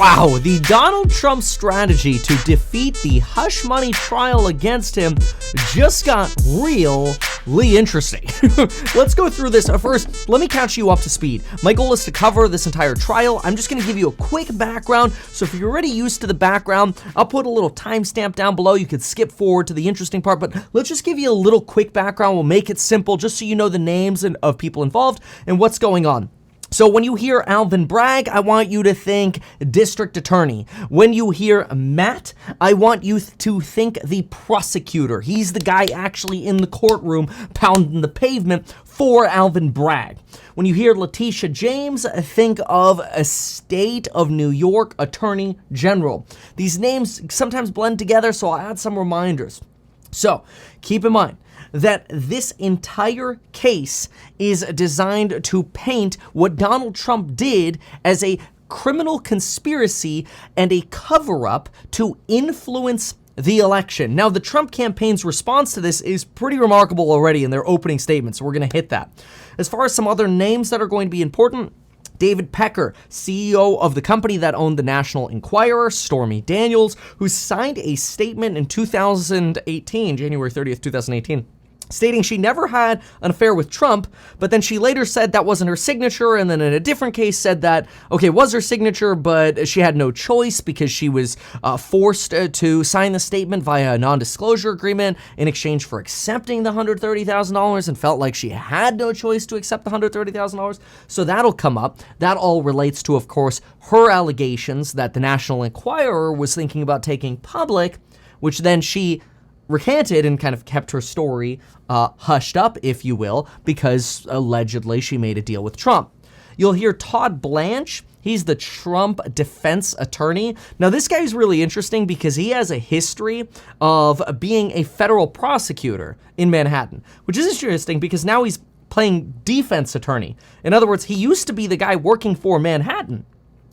Wow, the Donald Trump strategy to defeat the hush money trial against him just got really interesting. Let's go through this. First, let me catch you up to speed. My goal is to cover this entire trial. I'm just going to give you a quick background. So if you're already used to the background, I'll put a little timestamp down below. You could skip forward to the interesting part, but let's just give you a little quick background. We'll make it simple just so you know the names of people involved and what's going on. So when you hear Alvin Bragg, I want you to think district attorney. When you hear Matt, I want you to think the prosecutor. He's the guy actually in the courtroom pounding the pavement for Alvin Bragg. When you hear Letitia James, think of a state of New York attorney general. These names sometimes blend together, so I'll add some reminders. So keep in mind that this entire case is designed to paint what Donald Trump did as a criminal conspiracy and a cover-up to influence the election. Now, the Trump campaign's response to this is pretty remarkable already in their opening statements, so we're going to hit that. As far as some other names that are going to be important, David Pecker, CEO of the company that owned the National Enquirer, Stormy Daniels, who signed a statement in 2018, January 30th, 2018, stating she never had an affair with Trump, but then she later said that wasn't her signature, and then in a different case said that, okay, it was her signature, but she had no choice because she was forced to sign the statement via a non-disclosure agreement in exchange for accepting the $130,000 and felt like she had no choice to accept the $130,000. So that'll come up. That all relates to, of course, her allegations that the National Enquirer was thinking about taking public, which then she recanted and kind of kept her story hushed up, if you will, because allegedly she made a deal with Trump. You'll hear Todd Blanche. He's the Trump defense attorney. Now, this guy is really interesting because he has a history of being a federal prosecutor in Manhattan, which is interesting because now he's playing defense attorney. In other words, he used to be the guy working for Manhattan.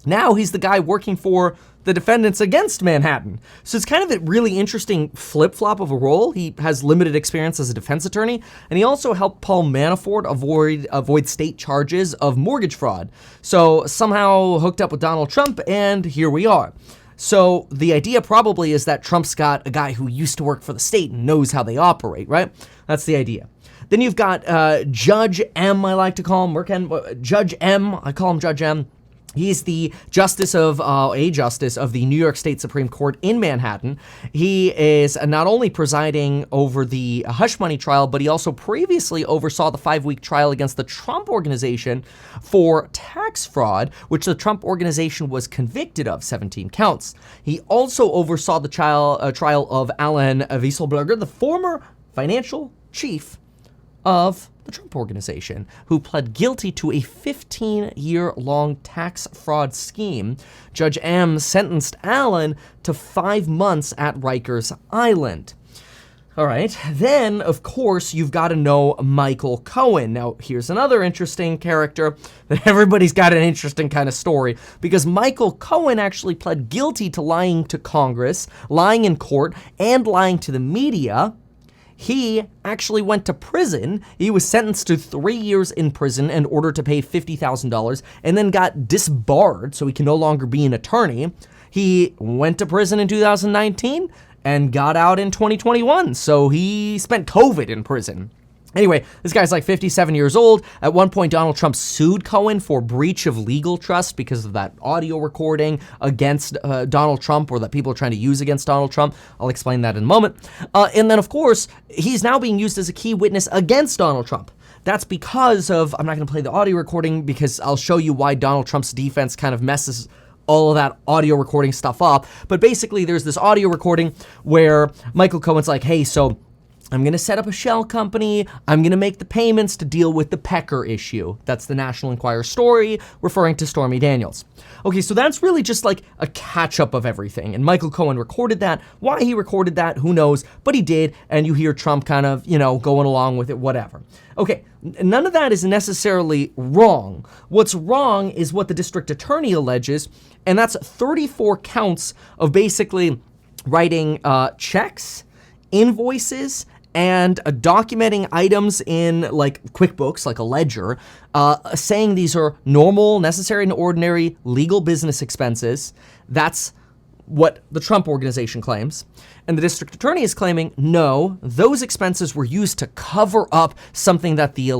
Now he's the guy working for the defendants against Manhattan. So it's kind of a really interesting flip-flop of a role. He has limited experience as a defense attorney, and he also helped Paul Manafort avoid state charges of mortgage fraud. So somehow hooked up with Donald Trump, and here we are. So the idea probably is that Trump's got a guy who used to work for the state and knows how they operate, right? That's the idea. Then you've got Judge M, I like to call him, Judge M, I call him Judge M. He's the justice of the New York State Supreme Court in Manhattan. He is not only presiding over the hush money trial, but he also previously oversaw the 5-week trial against the Trump Organization for tax fraud, which the Trump Organization was convicted of, 17 counts. He also oversaw the trial of Alan Wieselberger, the former financial chief of the Trump Organization, who pled guilty to a 15-year-long tax fraud scheme. Judge M sentenced Allen to 5 months at Rikers Island. All right, then, of course, you've got to know Michael Cohen. Now, here's another interesting character that everybody's got an interesting kind of story, because Michael Cohen actually pled guilty to lying to Congress, lying in court, and lying to the media. He actually went to prison. He was sentenced to 3 years in prison and ordered to pay $50,000 and then got disbarred so he can no longer be an attorney. He went to prison in 2019 and got out in 2021. So he spent COVID in prison. Anyway, this guy's like 57 years old. At one point, Donald Trump sued Cohen for breach of legal trust because of that audio recording against Donald Trump, or that people are trying to use against Donald Trump. I'll explain that in a moment. And then, of course, he's now being used as a key witness against Donald Trump. That's because of, I'm not going to play the audio recording because I'll show you why Donald Trump's defense kind of messes all of that audio recording stuff up. But basically, there's this audio recording where Michael Cohen's like, hey, so I'm going to set up a shell company. I'm going to make the payments to deal with the Pecker issue. That's the National Enquirer story referring to Stormy Daniels. Okay, so that's really just like a catch-up of everything. And Michael Cohen recorded that. Why he recorded that, who knows? But he did, and you hear Trump kind of, going along with it, whatever. Okay, none of that is necessarily wrong. What's wrong is what the district attorney alleges, and that's 34 counts of basically writing checks, invoices, and documenting items in like QuickBooks, like a ledger, saying these are normal, necessary, and ordinary legal business expenses. That's what the Trump organization claims. And the district attorney is claiming, no, those expenses were used to cover up something that the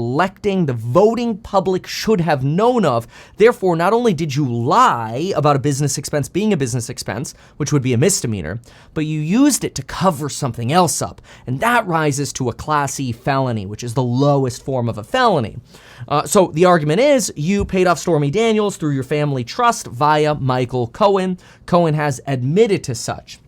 voting public should have known of. Therefore, not only did you lie about a business expense being a business expense, which would be a misdemeanor, but you used it to cover something else up. And that rises to a Class E felony, which is the lowest form of a felony. So the argument is you paid off Stormy Daniels through your family trust via Michael Cohen. Cohen has admitted to such.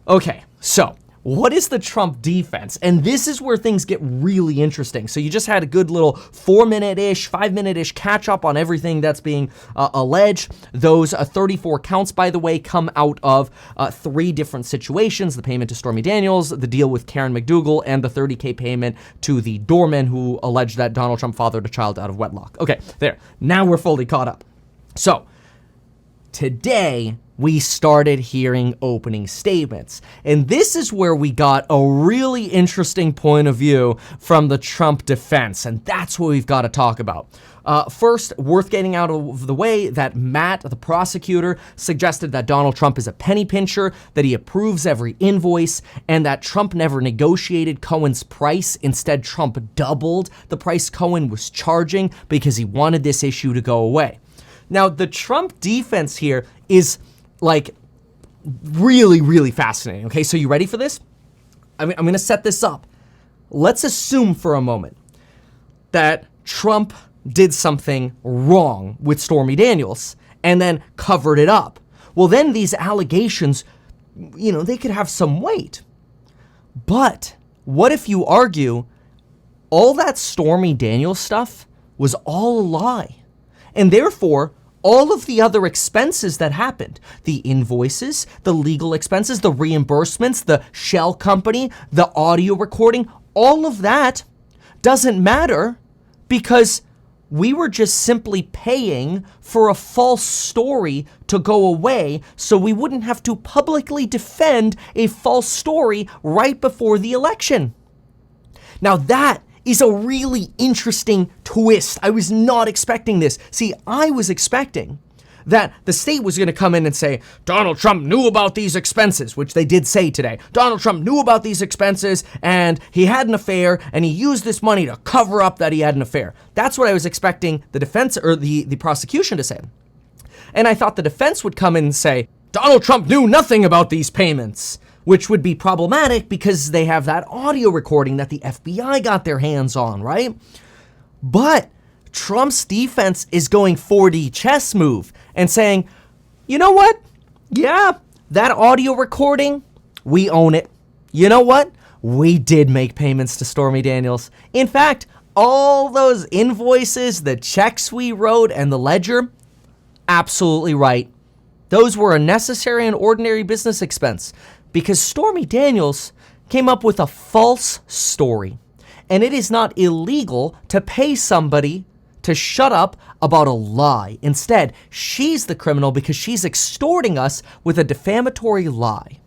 Okay, so what is the Trump defense? And this is where things get really interesting. So you just had a good little 4-minute-ish, 5-minute-ish catch up on everything that's being alleged. Those 34 counts, by the way, come out of 3 different situations: the payment to Stormy Daniels, the deal with Karen McDougal, and the $30K payment to the doorman who alleged that Donald Trump fathered a child out of wedlock. Okay, there. Now we're fully caught up. So today, we started hearing opening statements. And this is where we got a really interesting point of view from the Trump defense. And that's what we've got to talk about. First, worth getting out of the way, that Matt, the prosecutor, suggested that Donald Trump is a penny pincher, that he approves every invoice, and that Trump never negotiated Cohen's price. Instead, Trump doubled the price Cohen was charging because he wanted this issue to go away. Now, the Trump defense here is like really, really fascinating. Okay, so you ready for this? I'm going to set this up. Let's assume for a moment that Trump did something wrong with Stormy Daniels and then covered it up. Well, then these allegations, they could have some weight. But what if you argue all that Stormy Daniels stuff was all a lie? And therefore, all of the other expenses that happened, the invoices, the legal expenses, the reimbursements, the shell company, the audio recording, all of that doesn't matter because we were just simply paying for a false story to go away so we wouldn't have to publicly defend a false story right before the election. Now that is a really interesting twist. I was not expecting this. See, I was expecting that the state was going to come in and say, Donald Trump knew about these expenses, which they did say today. Donald Trump knew about these expenses and he had an affair and he used this money to cover up that he had an affair. That's what I was expecting the defense or the prosecution to say. And I thought the defense would come in and say, Donald Trump knew nothing about these payments, which would be problematic because they have that audio recording that the FBI got their hands on, right? But Trump's defense is going 4D chess move and saying, you know what? Yeah, that audio recording, we own it. You know what? We did make payments to Stormy Daniels. In fact, all those invoices, the checks we wrote, and the ledger, absolutely right. Those were a necessary and ordinary business expense because Stormy Daniels came up with a false story. And it is not illegal to pay somebody to shut up about a lie. Instead, she's the criminal because she's extorting us with a defamatory lie.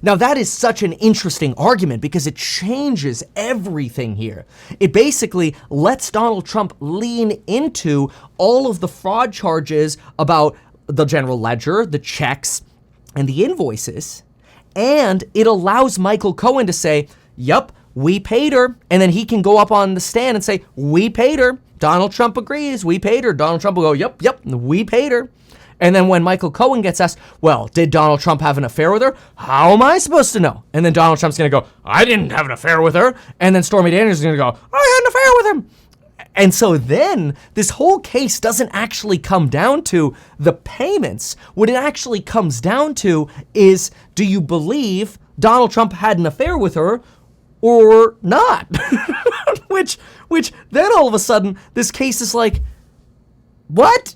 Now, that is such an interesting argument because it changes everything here. It basically lets Donald Trump lean into all of the fraud charges about the general ledger, the checks, and the invoices. And it allows Michael Cohen to say, yep, we paid her. And then he can go up on the stand and say, we paid her. Donald Trump agrees, we paid her. Donald Trump will go, yep, we paid her. And then when Michael Cohen gets asked, well, did Donald Trump have an affair with her? How am I supposed to know? And then Donald Trump's going to go, I didn't have an affair with her. And then Stormy Daniels is going to go, I had an affair with him. And so then this whole case doesn't actually come down to the payments. What it actually comes down to is, do you believe Donald Trump had an affair with her or not? which then all of a sudden this case is like, what?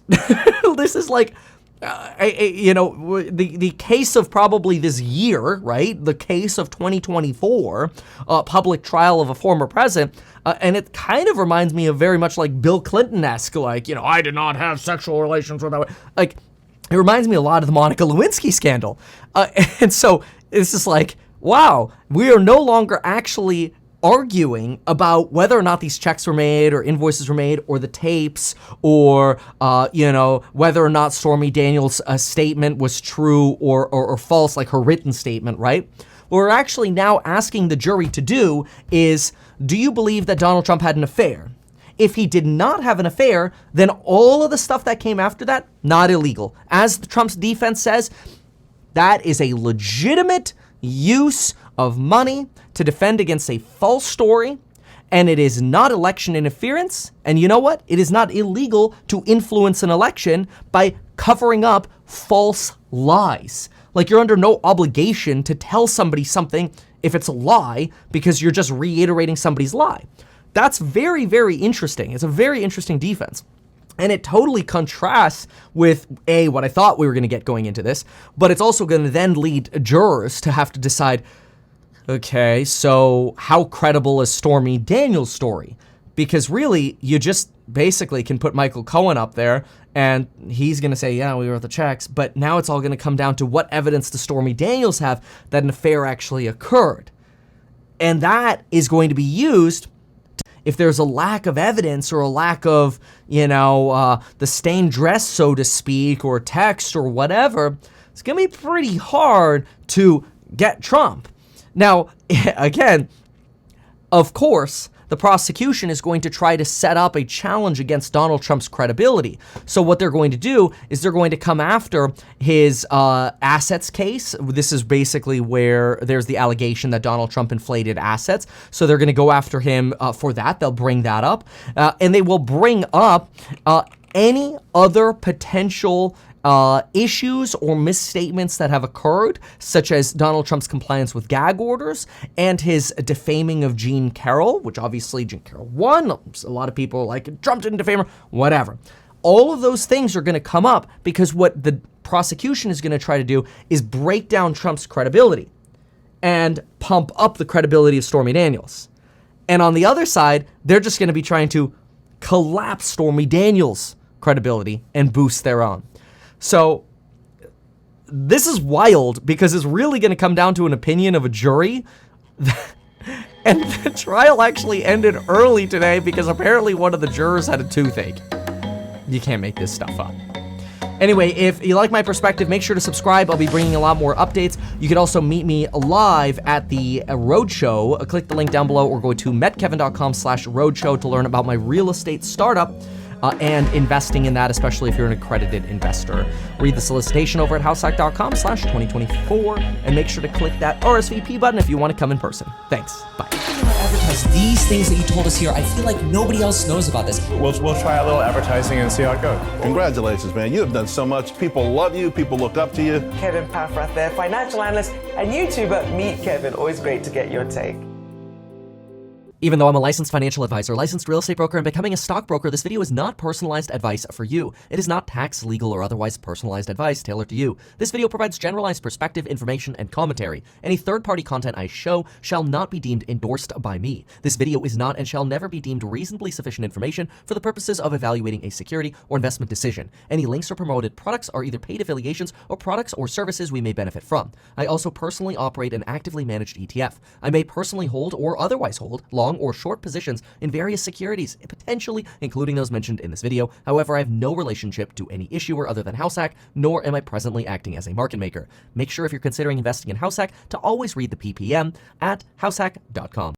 This is like, the case of probably this year, right? The case of 2024, public trial of a former president. And it kind of reminds me of very much like Bill Clinton-esque, like, I did not have sexual relations with that. Like, it reminds me a lot of the Monica Lewinsky scandal. And so it's just like, wow, we are no longer actually arguing about whether or not these checks were made or invoices were made or the tapes or, whether or not Stormy Daniels' statement was true or false, like her written statement, right? What we're actually now asking the jury to do is, do you believe that Donald Trump had an affair? If he did not have an affair, then all of the stuff that came after that, not illegal. As Trump's defense says, that is a legitimate use of money to defend against a false story, and it is not election interference. And you know what? It is not illegal to influence an election by covering up false lies. Like, you're under no obligation to tell somebody something if it's a lie because you're just reiterating somebody's lie. That's very, very interesting. It's a very interesting defense. And it totally contrasts with, what I thought we were going to get going into this, but it's also going to then lead jurors to have to decide, okay, so how credible is Stormy Daniels' story? Because really, you just basically can put Michael Cohen up there and he's going to say, yeah, we wrote the checks, but now it's all going to come down to what evidence does Stormy Daniels have that an affair actually occurred. And that is going to be used if there's a lack of evidence or a lack of, the stained dress, so to speak, or text or whatever. It's going to be pretty hard to get Trump. Now, again, of course, the prosecution is going to try to set up a challenge against Donald Trump's credibility. So what they're going to do is they're going to come after his assets case. This is basically where there's the allegation that Donald Trump inflated assets. So they're going to go after him for that. They'll bring that up. And they will bring up any other potential issues or misstatements that have occurred, such as Donald Trump's compliance with gag orders and his defaming of Jean Carroll, which obviously Jean Carroll won. A lot of people are like, Trump didn't defame her, whatever. All of those things are going to come up because what the prosecution is going to try to do is break down Trump's credibility and pump up the credibility of Stormy Daniels. And on the other side, they're just going to be trying to collapse Stormy Daniels' credibility and boost their own. So this is wild because it's really going to come down to an opinion of a jury. And the trial actually ended early today because apparently one of the jurors had a toothache. You can't make this stuff up. Anyway, if you like my perspective, make sure to subscribe. I'll be bringing a lot more updates. You can also meet me live at the Roadshow. Click the link down below or go to metkevin.com/roadshow to learn about my real estate startup. And investing in that, especially if you're an accredited investor. Read the solicitation over at househack.com/2024 and make sure to click that RSVP button if you want to come in person. Thanks. Bye. Advertise these things that you told us here. I feel like nobody else knows about this. We'll try a little advertising and see how it goes. Congratulations, man. You have done so much. People love you. People look up to you. Kevin Paffrath there, financial analyst and YouTuber. Meet Kevin. Always great to get your take. Even though I'm a licensed financial advisor, licensed real estate broker, and becoming a stockbroker, this video is not personalized advice for you. It is not tax, legal, or otherwise personalized advice tailored to you. This video provides generalized perspective, information, and commentary. Any third-party content I show shall not be deemed endorsed by me. This video is not and shall never be deemed reasonably sufficient information for the purposes of evaluating a security or investment decision. Any links or promoted products are either paid affiliations or products or services we may benefit from. I also personally operate an actively managed ETF. I may personally hold or otherwise hold long or short positions in various securities, potentially including those mentioned in this video. However, I have no relationship to any issuer other than HouseHack, nor am I presently acting as a market maker. Make sure if you're considering investing in HouseHack to always read the PPM at househack.com.